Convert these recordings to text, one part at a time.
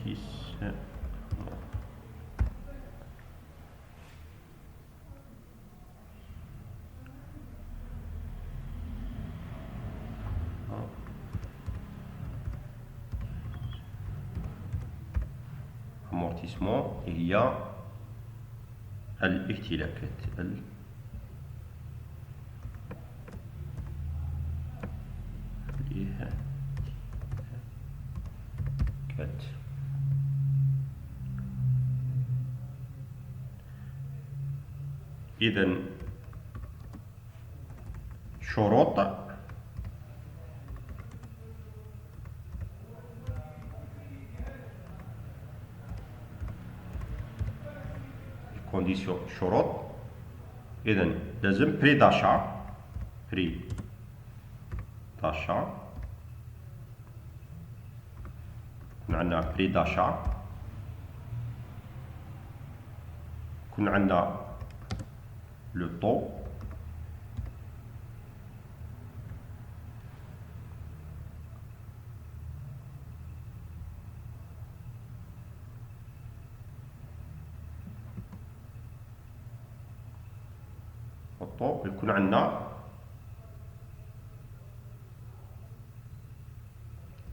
amortissement. amortissement هي الاهتلاكات. إذن شروط كونديسيون شروط. إذن لازم بري داشا، بري داشا، يكون عندنا بري داشا، يكون عندنا لو طو، يكون عندنا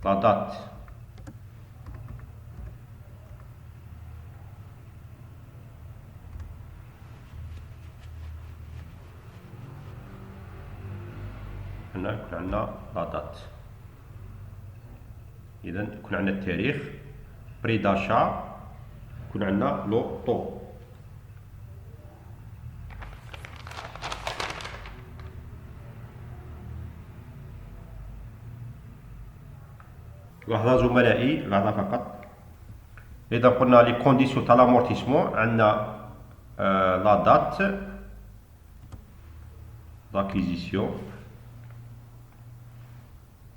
لا دات، هنا يكون عندنا لا دات. إذا يكون عندنا التاريخ، بري داشا، يكون عندنا لو طو. لحظة زملائي، لحظة فقط. إذا قلنا لي كونديسيون تاع لامورتيسمون، عندنا لا دات لاكيزيسيون،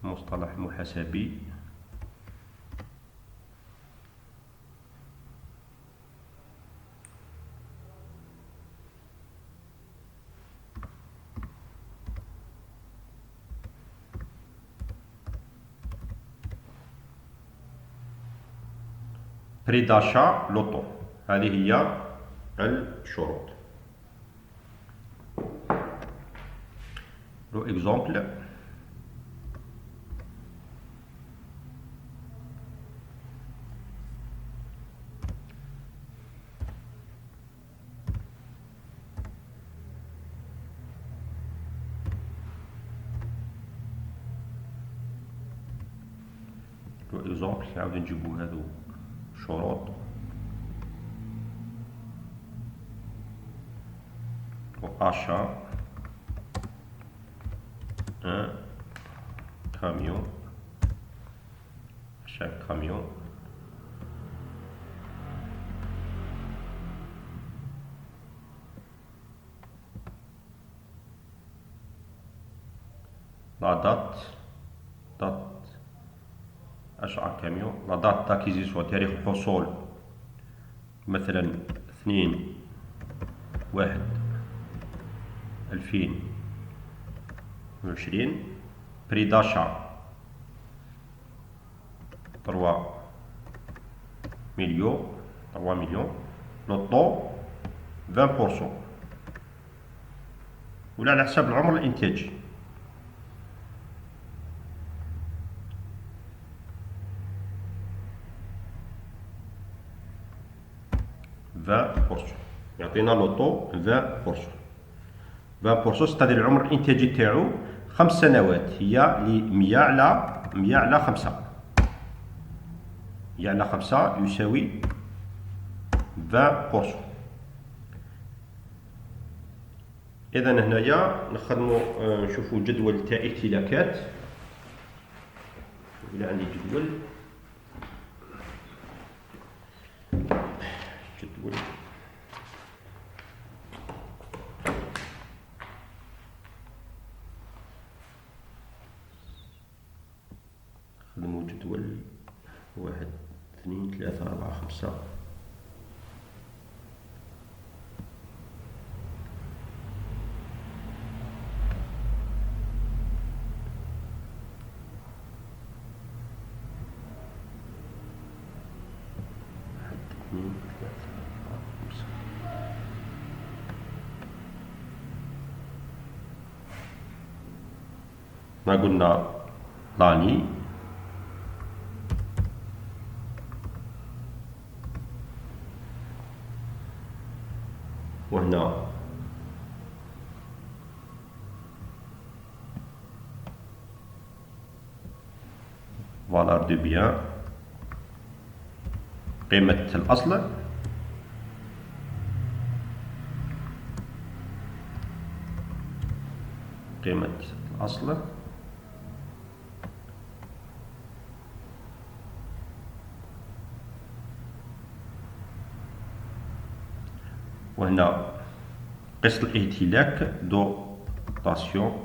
مصطلح محاسبي، بري داشا لوطو. هذه هي الشروط. لو اكزومبل، لو اكزومبل نعاود نجيبو هادو شروط. achat un camion, chaque camion la date achat camion، la date d'acquisition تاريخ الحصول مثلا 2/1/2020، بري داشا 3 مليون، لوطو 20%، ولا على حساب العمر الإنتاجي. يعطينا لوطو 20%، ستادير العمر الإنتاجي تاعو 5 سنوات، هي ل 100 على 5، 100 على 5 يساوي 20%. إذا هنايا نخدمو نشوفو جدول تاع اهتلاكات. إلا عندي جدول نخدمو جدول 1 2 3 4 5. ما قلنا لاني وهنا valeur de bien قيمة الأصل قيمة الأصل وهنا قسط الاهتلاك دوتاسيون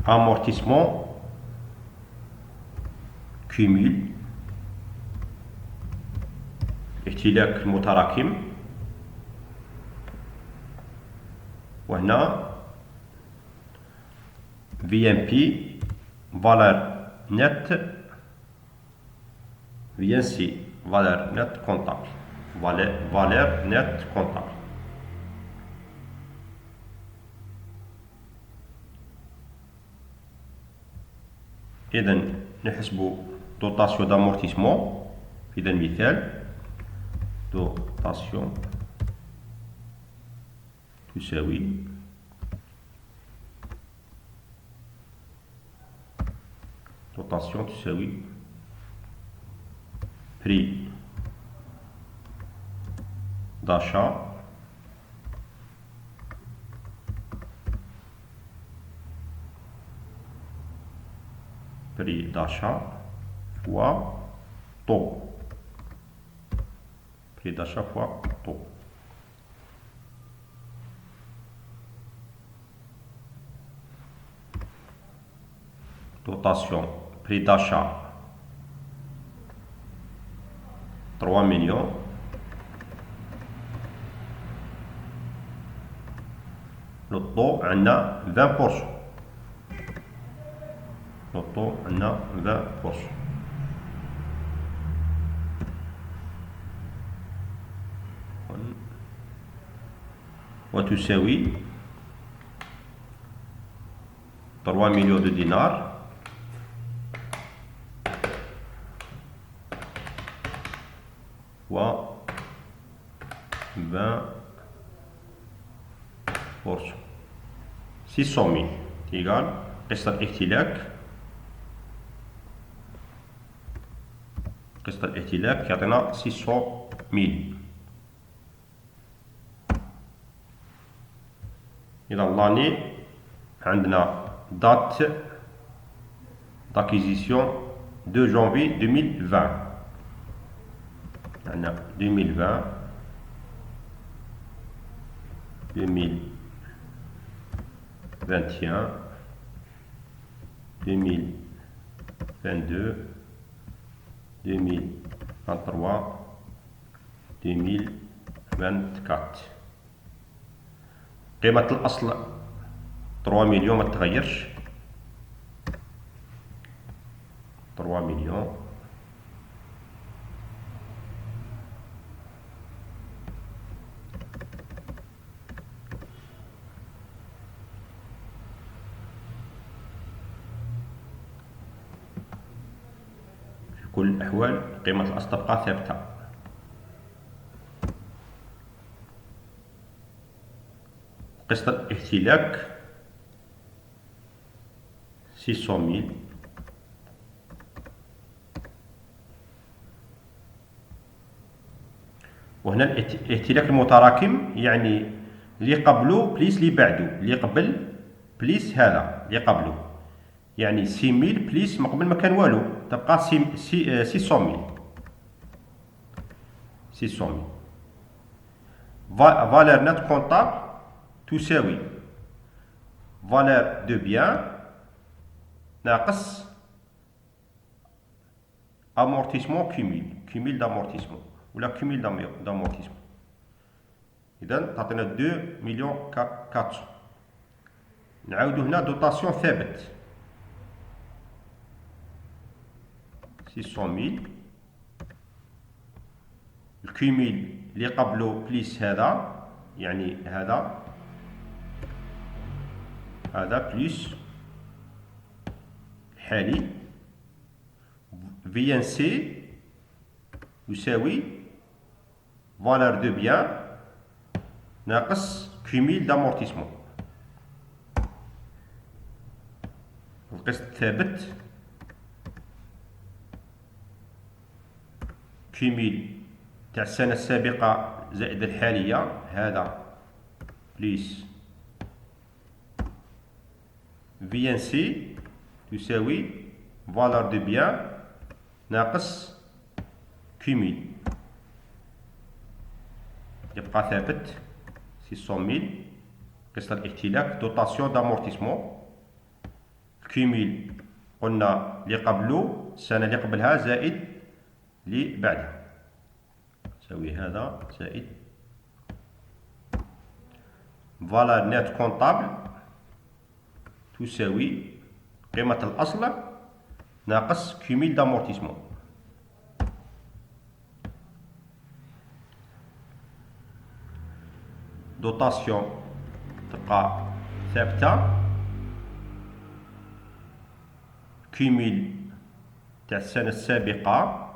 amortissement cumul اهتلاك المتراكم وهنا VNP valeur nette VNC valeur nette comptable valeur nette comptable. إذا نحسب دوتاسيون d'amortissement في هذا المثال دوتاسيون تساوي prix d'achat fois taux. Prix d'achat fois taux. Dotation, prix d'achat 3 millions. Le taux عندنا 20%. Le taux عندنا 20%. وتساوي 3 millions de dinars و 20%. 600,000 égal قسط الاهتلاك يعطينا 600,000. إذا لاني عندنا date d'acquisition 2 janvier 2020. عندنا 2020 2021 2022 2023 2024. قيمة الأصل 3 مليون ما تغيرش. 3 مليون في كل الأحوال قيمة الأصل تبقى ثابتة. قسط الاهتلاك 600,000 وهنا الاهتلاك المتراكم يعني اللي قبله بليس اللي بعده، اللي قبل بليس هذا اللي قبله، يعني 6,000 بليس ما قبل ما كان والو تبقى 600,000. فالeur نت كونطابل تساوي valeur de bien ناقص amortissement cumul d'amortissement ولا cumul d'amortissement. إذا تعطينا 2 مليون 400. نعاودو هنا دوتاسيون ثابت 600,000 الكيميل اللي قبله بليس هذا، يعني هذا بليس الحالي في ان سي يساوي فالور دو بيان ناقص كيميل دامورتيسمون. القسط الثابت كيميل تاع السنة السابقة زائد الحالية، هذا بليس في ان سي يساوي فالور دو بيان ناقص كيميل، يبقى ثابت 600,000. قسط الاهتلاك دوطاسيون دامورتيسمون، الكيميل قلنا اللي قبلو السنة اللي قبلها زائد اللي بعدها، نساوي هذا زائد فالور نيت كونطابل تساوي قيمة الأصل ناقص كيميل دامورتيسمون. دوطاسيون تبقى ثابتة، كيميل تاع السنة السابقة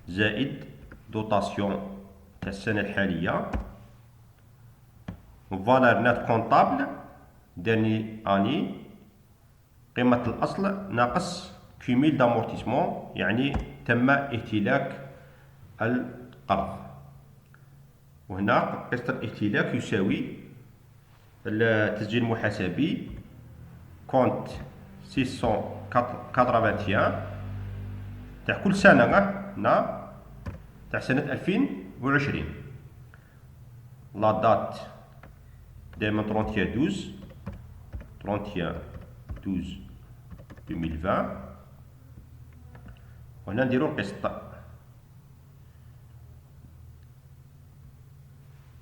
زائد دوطاسيون تاع السنة الحالية، فالور نات كونطابل داني اني قيمة الأصل ناقص كيميل دامورتيسمون، يعني تم اهتلاك القرض. وهنا قسط الاهتلاك يساوي التسجيل المحاسبي كونت 681 تاع كل سنة، هنا تاع سنة 2020. لا دات دايما 31/12/2020. وهنا نديرو القسط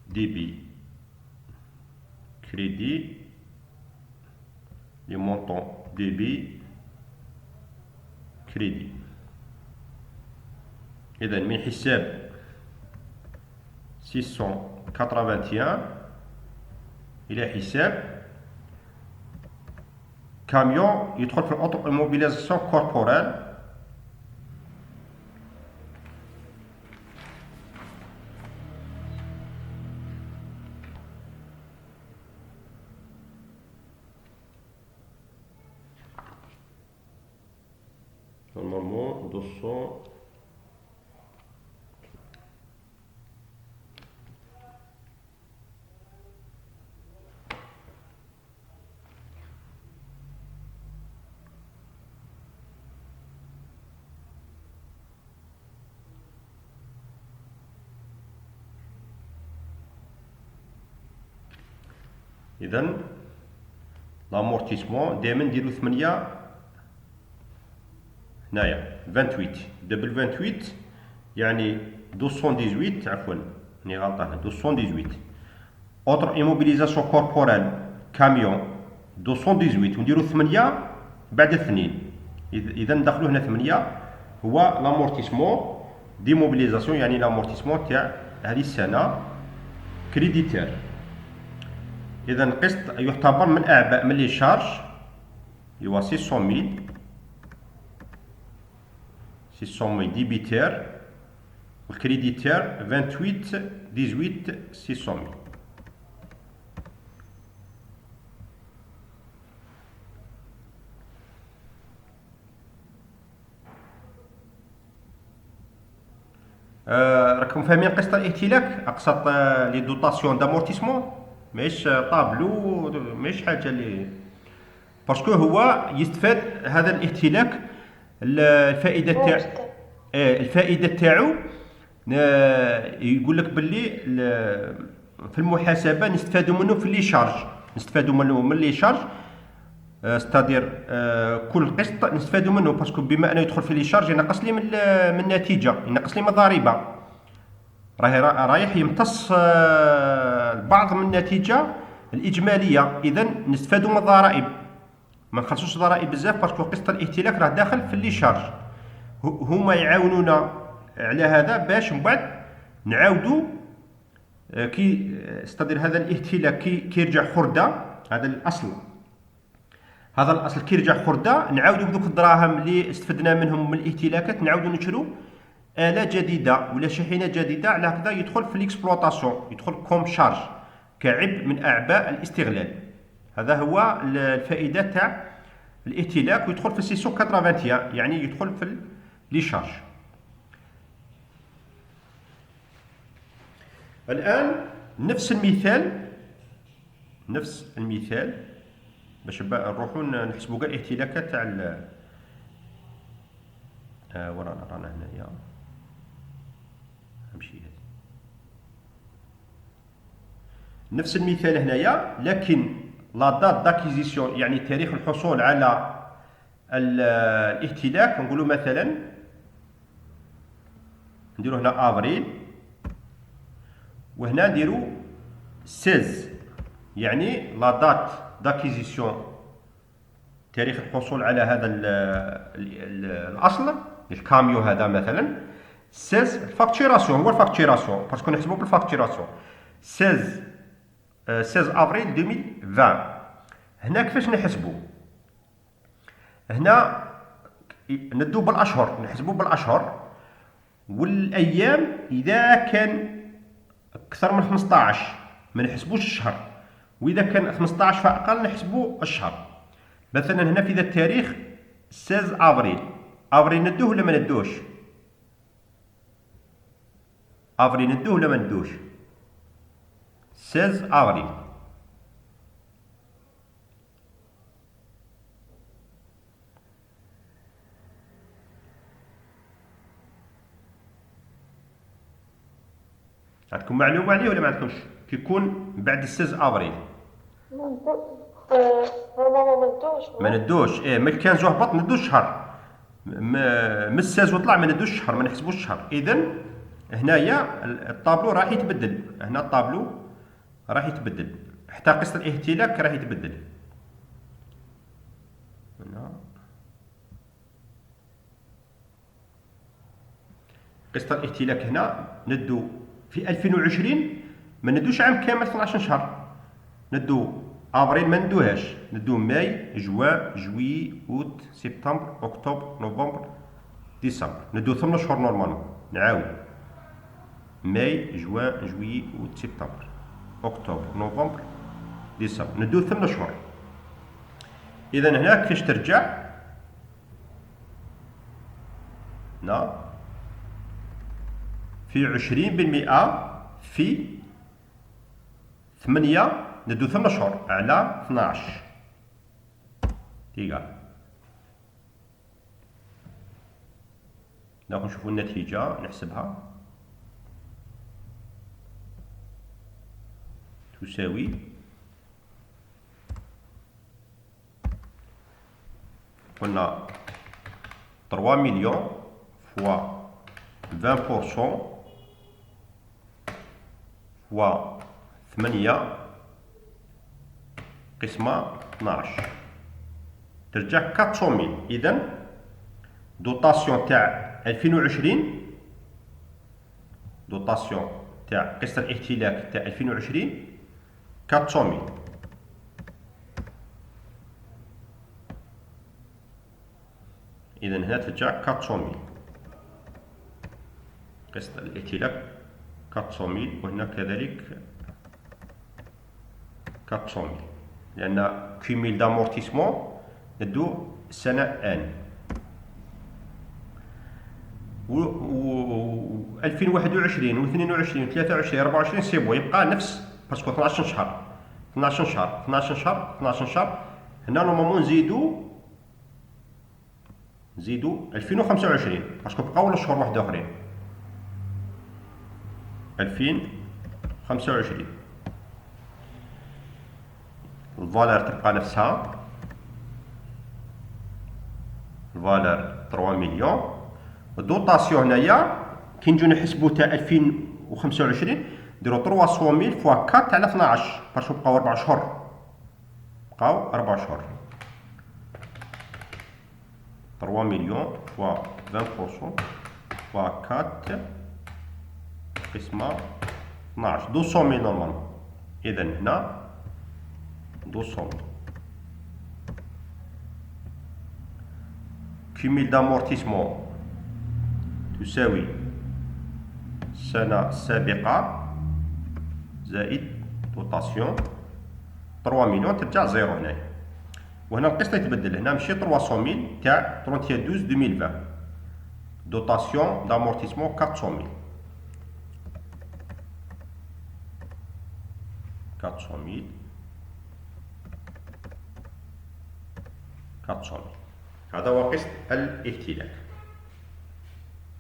ديبي كريدي لي مونطون ديبي كريدي. إذا من حساب 681 إلى حساب كاميون يدخل في الأوتو إيموبيليزاسيون كوربورال. Normalement 200. إذن لامورتيسمون دائما نديرو 8 هنايا 28 دبل 28 يعني 218 عفوا راني غلطان 218. اوتر ايموبيليزاسيون كوربورال كاميون 218 ونديرو 8 بعد 2. اذا ندخلو هنا 8 هو لامورتيسمون ديموبيليزاسيون، يعني لامورتيسمون تاع هذه السنة كريديتير. إذا القسط يعتبر من أعباء من لي شارج هو 600,000 ديبيتير، والكريديتير 28 600. راكم فاهمين قسط الاهتلاك؟ أقسط لي دوطاسيون دامورتيسمون ماهيش طابلو، ماهيش حاجة اللي باسكو هو يستفاد هذا الاهتلاك الفائدة تاع الفائدة تاعو. يقول لك باللي في المحاسبة نستفادوا منه في لي شارج، نستفادوا منه من لي شارج، ستادير كل قسط نستفادوا منه باسكو بما انه يدخل في لي شارج ينقص لي من النتيجة، ينقص لي من الضريبة، رايح يمتص البعض من النتيجة الإجمالية. إذا نستفادوا من الضرائب، ما نخلصوش ضرائب بزاف باسكو قسط الاهتلاك راه داخل في لي شارج. هما يعاونونا على هذا باش من بعد نعاودو كي استدير هذا الاهتلاك كيرجع خردة، هذا الأصل، هذا الأصل كيرجع خردة، نعاودو بدوك الدراهم اللي استفدنا منهم من الاهتلاكات نعاودو نشرو آلة جديدة ولا شاحنة جديدة، على هكذا يدخل في الاكسبلوطاسيون، يدخل كوم شارج، كعبء من أعباء الاستغلال. هذا هو الفائدة تاع الاهتلاك، ويدخل في السيسيون 81، يعني يدخل في لي شارج. الآن نفس المثال باش نروحو نحسبو كاع الاهتلاكات تاع ورانا رانا هنايا نمشي هذه نفس المثال هنايا، لكن لا دات داكيزيسيون يعني تاريخ الحصول على الاهتلاك، نقولوا مثلا نديرو هنا افريل، وهنا نديرو 16 يعني لا دات داكيزيسيون، تاريخ الحصول على هذا الاصل الكاميو هذا مثلا 16 الفاكتوراسيون، هو الفاكتوراسيون باسكو نحسبو بالفاكتوراسيون 16 افريل 2020. هنا كيفاش نحسبو؟ هنا ندو بالاشهر، نحسبو بالاشهر والايام، اذا كان اكثر من 15 ما نحسبوش الشهر، واذا كان 15 فاقل نحسبو الشهر. مثلا هنا في ذا التاريخ 16 افريل، افريل ندوه ولا ما ندوش؟ افريل ندوه ولا ما ندوش؟ 16 افريل عندكم معلومة عليه ولا ما عندكمش؟ كيكون بعد 16 افريل ما ندوش، ملي كان جو هبط ندوش شهر، من 16 وطلع ما ندوش شهر، ما نحسبوش الشهر. اذا هنايا الطابلو راح يتبدل، هنا الطابلو راح يتبدل، حتى قسط الاهتلاك راح يتبدل. هنا قسط الاهتلاك هنا ندو في 2020 ما ندوش عام كامل 12 شهر، ندو افريل ما ندوهاش، ندو ماي جوان جويي اوت سبتمبر اكتوبر نوفمبر ديسمبر، ندو 8 شهور نورمالمون. نعاود ماي جوان جويي اوت سبتمبر اكتوبر نوفمبر ديسمبر، ندو 8 شهور. اذا هنا كيفاش ترجع؟ هنا في 20% في 8 ندو 8 شهور على 12 تيقال. ناخذ نشوفوا النتيجة نحسبها، تساوي قلنا 3 مليون فوا 20% فوا 8 قسمة 12 ترجع 400,000. إذا دوطاسيون تاع 2020، دوطاسيون تاع قسط الاهتلاك تاع 2020 400,000. إذا هنا ترجع 400,000 قسط الاهتلاك 400,000، وهنا كذلك 400,000 لأن كوميل دامورتيسمون ندو سنة آن. و 2021 و 22 و 23 و 24 سي بون، يبقى نفس باسكو 12 شهر 12 شهر 12 شهر 12 شهر. هنا نورمالمون نزيدو 2025 باسكو بقاو ولا شهور واحد اخرين. 2025 الفالور تبقى نفسها، الفالور 3 مليون. الدوطاسيون هنايا كي نجيو نحسبو تاع 2025 نديرو 300,000 فوا 4 على 12 باسكو بقاو 4 شهور، بقاو 4 شهور. 3 مليون فوا 20% فوا 4 قسمة 12 200 نورمالمون. إذا هنا 200 كوميل دامورتيسمون تساوي السنة السابقة زائد دوطاسيون 3 مليون، ترجع زيرو هنايا. وهنا القسط يتبدل، هنا ماشي 300,000 تاع 31/12 2020، دوطاسيون دامورتيسمون 400,000 400,000 400,000. هذا هو قسط الاهتلاك.